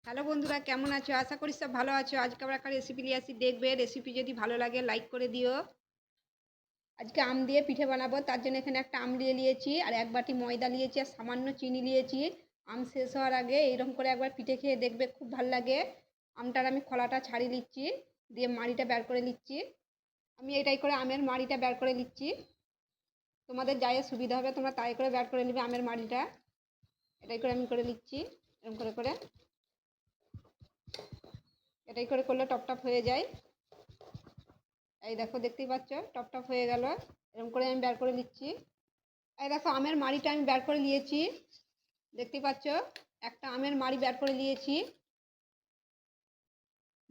Hello বন্ধুরা, কেমন আছো? আশা করি সব ভালো আছো। আজকে আবার একটা রেসিপি নিয়ে আসি, দেখবে। রেসিপি যদি ভালো লাগে লাইক করে দিও। আজকে আম দিয়ে পিঠে বানাবো, তার জন্য এখানে একটা আম নিয়ে নিয়েছি আর এক বাটি ময়দা নিয়েছি আর সামান্য চিনি নিয়েছি। আম শেষ হওয়ার আগে এইরকম করে একবার পিঠে খেয়ে দেখবে, খুব ভালো লাগে। আমটার আমি খোলাটা ছাড়িয়ে নিচ্ছি, দিয়ে মাড়িটা বের করে নিচ্ছি। আমি এটাই করে আমের মাড়িটা বের করে নিচ্ছি। তোমাদের যাই সুবিধা হবে তোমরা তাই করে বের করে নেবে আমের মাড়িটা। এটাই করে আমি করে নিচ্ছি, এরকম করে করে। এটাই করে করলে টপ টপ হয়ে যায়। এই দেখো, দেখতেই পাচ্ছ টপ টপ হয়ে গেল। এরকম করে আমি বের করে নিচ্ছি। এই দেখো, আমের মাড়িটা আমি বের করে নিয়েছি, দেখতেই পাচ্ছ। একটা আমের মাড়ি বের করে নিয়েছি।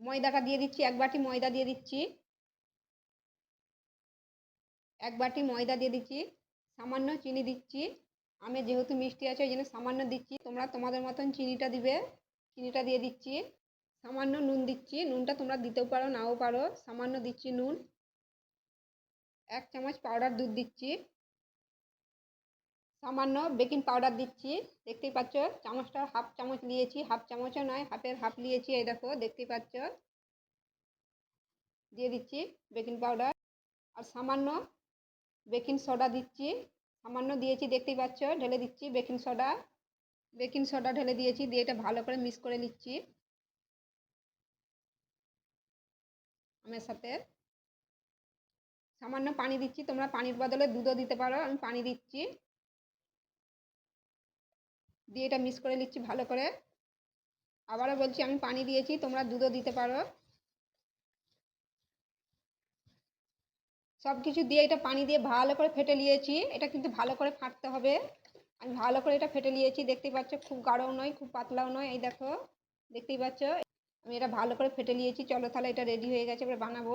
ময়দাটা দিয়ে দিচ্ছি, এক বাটি ময়দা দিয়ে দিচ্ছি। এক বাটি ময়দা দিয়ে দিচ্ছি। সামান্য চিনি দিচ্ছি। আমি যেহেতু মিষ্টি আছে ওই জন্য সামান্য দিচ্ছি, তোমরা তোমাদের মতন চিনিটা দিবে। চিনিটা দিয়ে দিচ্ছি। সামান্য নুন দিচ্ছি, নুনটা তোমরা দিতেও পারো নাও পারো। সামান্য দিচ্ছি নুন। এক চামচ পাউডার দুধ দিচ্ছি। সামান্য বেকিং পাউডার দিচ্ছি, দেখতেই পাচ্ছ। চামচটা হাফ চামচ নিয়েছি, হাফ চামচও নয়, হাফের হাফ নিয়েছি। এই দেখো, দেখতেই পাচ্ছ। দিয়ে দিচ্ছি বেকিং পাউডার। আর সামান্য বেকিং সোডা দিচ্ছি। সামান্য দিয়েছি, দেখতেই পাচ্ছ। ঢেলে দিচ্ছি বেকিং সোডা। বেকিং সোডা ঢেলে দিয়েছি, দিয়ে এটা ভালো করে মিক্স করে নিচ্ছি আমের সাথে। সামান্য পানি দিচ্ছি, তোমরা পানির বদলে দুধও দিতে পারো। আমি পানি দিচ্ছি, দিয়ে এটা মিক্স করে নিচ্ছি ভালো করে। আবারও বলছি, আমি পানি দিয়েছি, তোমরা দুধও দিতে পারো। সব কিছু দিয়ে এটা পানি দিয়ে ভালো করে ফেটে নিয়েছি। এটা কিন্তু ভালো করে ফাটতে হবে। আমি ভালো করে এটা ফেটে নিয়েছি, দেখতেই পাচ্ছ। খুব গাঢ়ও নয়, খুব পাতলাও নয়। এই দেখো, দেখতেই পাচ্ছ। আমি এটা ভালো করে ফেটে নিয়েছি। চলো তাহলে, এটা রেডি হয়ে গেছে, এবার বানাবো।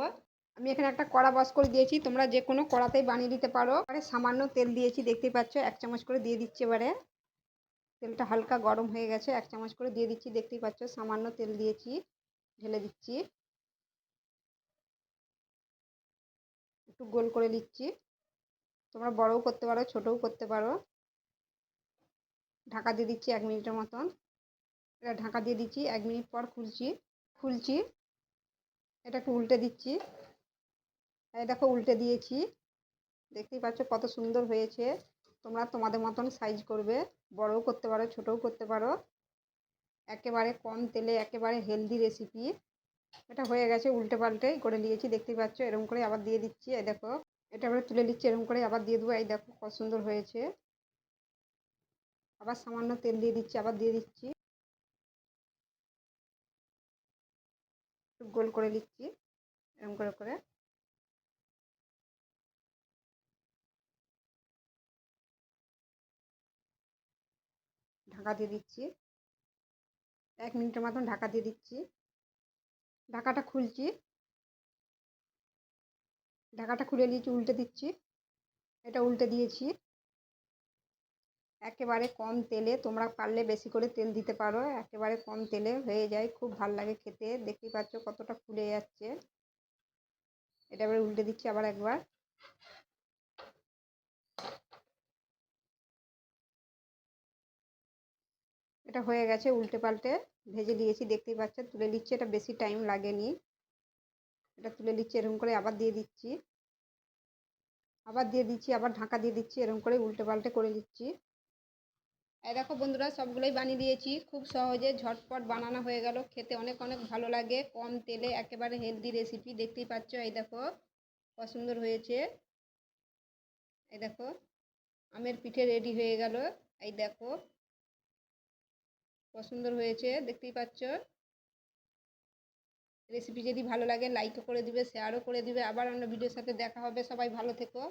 আমি এখানে একটা কড়া বস করে দিয়েছি, তোমরা যে কোনো কড়াতেই বানিয়ে দিতে পারো। এবারে সামান্য তেল দিয়েছি, দেখতেই পাচ্ছ। এক চামচ করে দিয়ে দিচ্ছি এবারে। তেলটা হালকা গরম হয়ে গেছে, এক চামচ করে দিয়ে দিচ্ছি, দেখতেই পাচ্ছ। সামান্য তেল দিয়েছি, ঢেলে দিচ্ছি। একটু গোল করে দিচ্ছি। তোমরা বড়ও করতে পারো, ছোটও করতে পারো। ঢাকা দিয়ে দিচ্ছি 1 মিনিটের মতন। এটা ঢাকা দিয়ে দিচ্ছি, 1 মিনিট পর খুলছি। খুলছি, এটাকে উল্টে দিচ্ছি। এই দেখো, উল্টে দিয়েছি, দেখতেই পাচ্ছ কত সুন্দর হয়েছে। তোমরা তোমাদের মতন সাইজ করবে, বড়ও করতে পারো, ছোটও করতে পারো। একেবারে কম তেলে, একেবারে হেলদি রেসিপি। এটা হয়ে গেছে, উল্টে পাল্টে করে নিয়েছি, দেখতেই পাচ্ছ। এরকম করে আবার দিয়ে দিচ্ছি। এই দেখো, এটা আবার তুলে নিচ্ছি, এরকম করে আবার দিয়ে দেবো। এই দেখো কত সুন্দর হয়েছে। আবার সামান্য তেল দিয়ে দিচ্ছি, আবার দিয়ে দিচ্ছি। গোল করে দিচ্ছি, এরকম করে করে। ঢাকা দিয়ে দিচ্ছি, 1 মিনিটের মতন ঢাকা দিয়ে দিচ্ছি। ঢাকাটা খুলছি, ঢাকাটা খুলে নিয়েছি, উল্টে দিচ্ছি। এটা উল্টে দিয়েছি। একেবারে কম তেলে, তোমরা পারলে বেশি করে তেল দিতে পারো। একেবারে কম তেলে হয়ে যায়, খুব ভালো লাগে খেতে। দেখতেই পাচ্ছ কতটা ফুলে যাচ্ছে। এটা এবার উল্টে দিচ্ছি আবার একবার। এটা হয়ে গেছে, উল্টে পাল্টে ভেজে দিয়েছি, দেখতেই পাচ্ছ। তুলে নিচ্ছি, এটা বেশি টাইম লাগেনি। এটা তুলে নিচ্ছি, এরকম করে আবার দিয়ে দিচ্ছি। আবার দিয়ে দিচ্ছি, আবার ঢাকা দিয়ে দিচ্ছি, এরকম করে উল্টে পাল্টে করে দিচ্ছি। এই দেখো বন্ধুরা, সবগুলোই বানিয়ে দিয়েছি। খুব সহজে ঝটপট বানানো হয়ে গেল, খেতে অনেক অনেক ভালো লাগে। কম তেলে একেবারে হেলদি রেসিপি, দেখতেই পাচ্ছ। এই দেখো কত সুন্দর হয়েছে। এই দেখো, আমের পিঠে রেডি হয়ে গেল। এই দেখো কত সুন্দর হয়েছে, দেখতেই পাচ্ছ। রেসিপি যদি ভালো লাগে লাইকও করে দিবে, শেয়ারও করে দিবে। আবার অন্য ভিডিওর সাথে দেখা হবে। সবাই ভালো থেকো।